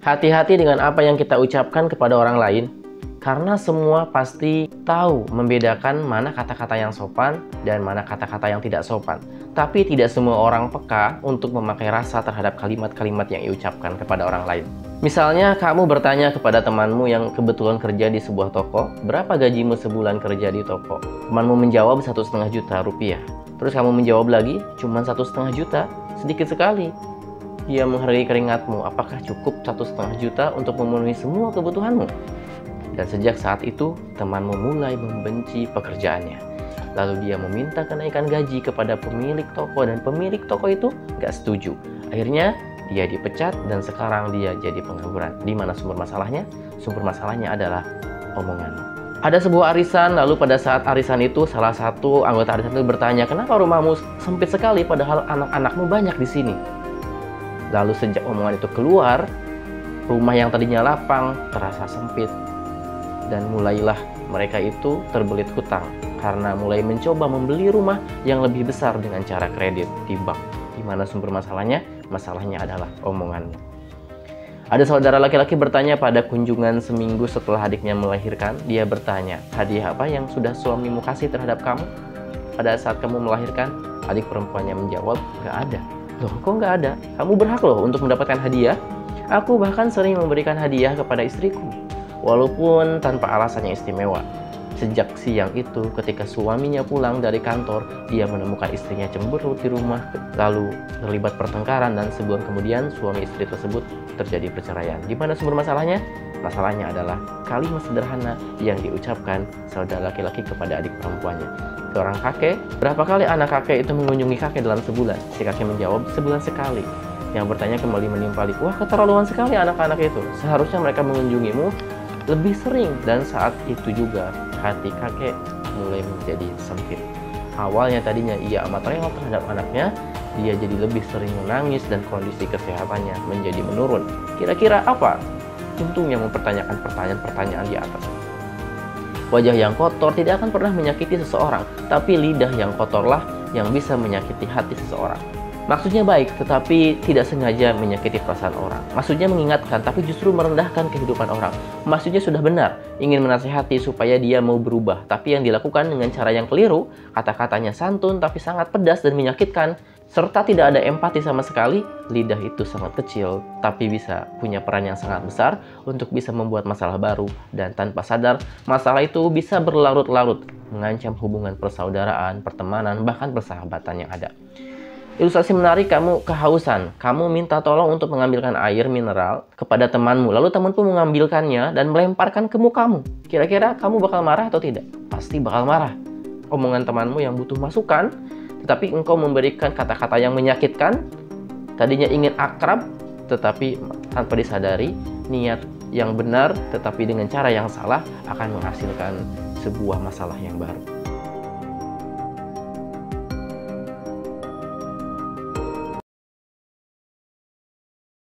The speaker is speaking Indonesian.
Hati-hati dengan apa yang kita ucapkan kepada orang lain, karena semua pasti tahu membedakan mana kata-kata yang sopan dan mana kata-kata yang tidak sopan. Tapi tidak semua orang peka untuk memakai rasa terhadap kalimat-kalimat yang diucapkan kepada orang lain. Misalnya, kamu bertanya kepada temanmu yang kebetulan kerja di sebuah toko, berapa gajimu sebulan kerja di toko? Temanmu menjawab 1,5 juta rupiah. Terus kamu menjawab lagi, cuma 1,5 juta, sedikit sekali. Dia menghargai keringatmu, apakah cukup 1,5 juta untuk memenuhi semua kebutuhanmu? Dan sejak saat itu, temanmu mulai membenci pekerjaannya. Lalu dia meminta kenaikan gaji kepada pemilik toko, dan pemilik toko itu nggak setuju. Akhirnya, dia dipecat dan sekarang dia jadi pengangguran. Di mana sumber masalahnya? Sumber masalahnya adalah omonganmu. Ada sebuah arisan, lalu pada saat arisan itu, salah satu anggota arisan itu bertanya, kenapa rumahmu sempit sekali padahal anak-anakmu banyak di sini? Lalu sejak omongan itu keluar, rumah yang tadinya lapang terasa sempit. Dan mulailah mereka itu terbelit hutang karena mulai mencoba membeli rumah yang lebih besar dengan cara kredit di bank. Di mana sumber masalahnya? Masalahnya adalah omonganmu. Ada saudara laki-laki bertanya pada kunjungan seminggu setelah adiknya melahirkan. Dia bertanya, hadiah apa yang sudah suamimu kasih terhadap kamu? Pada saat kamu melahirkan, adik perempuannya menjawab, gak ada. Loh, kok nggak ada? Kamu berhak loh untuk mendapatkan hadiah. Aku bahkan sering memberikan hadiah kepada istriku, walaupun tanpa alasan yang istimewa. Sejak siang itu, ketika suaminya pulang dari kantor, dia menemukan istrinya cemberut di rumah, lalu terlibat pertengkaran, dan sebulan kemudian suami istri tersebut terjadi perceraian. Di mana sumber masalahnya? Masalahnya adalah kalimat sederhana yang diucapkan saudara laki-laki kepada adik perempuannya. Seorang kakek, berapa kali anak kakek itu mengunjungi kakek dalam sebulan? Si kakek menjawab, sebulan sekali. Yang bertanya kembali menimpali, wah keterlaluan sekali anak-anak itu. Seharusnya mereka mengunjungimu lebih sering. Dan saat itu juga hati kakek mulai menjadi sempit. Awalnya tadinya ia amat rela terhadap anaknya, dia jadi lebih sering menangis dan kondisi kesehatannya menjadi menurun. Kira-kira apa? Untungnya mempertanyakan pertanyaan-pertanyaan di atas. Wajah yang kotor tidak akan pernah menyakiti seseorang, tapi lidah yang kotorlah yang bisa menyakiti hati seseorang. Maksudnya baik, tetapi tidak sengaja menyakiti perasaan orang. Maksudnya mengingatkan, tapi justru merendahkan kehidupan orang. Maksudnya sudah benar, ingin menasihati supaya dia mau berubah, tapi yang dilakukan dengan cara yang keliru, kata-katanya santun tapi sangat pedas dan menyakitkan, serta tidak ada empati sama sekali. Lidah itu sangat kecil, tapi bisa punya peran yang sangat besar untuk bisa membuat masalah baru. Dan tanpa sadar, masalah itu bisa berlarut-larut, mengancam hubungan persaudaraan, pertemanan, bahkan persahabatan yang ada. Ilustrasi menarik, kamu kehausan. Kamu minta tolong untuk mengambilkan air mineral kepada temanmu. Lalu teman pun mengambilkannya dan melemparkan ke mukamu. Kira-kira kamu bakal marah atau tidak? Pasti bakal marah. Omongan temanmu yang butuh masukan, tetapi engkau memberikan kata-kata yang menyakitkan. Tadinya ingin akrab, tetapi tanpa disadari, niat yang benar tetapi dengan cara yang salah akan menghasilkan sebuah masalah yang baru.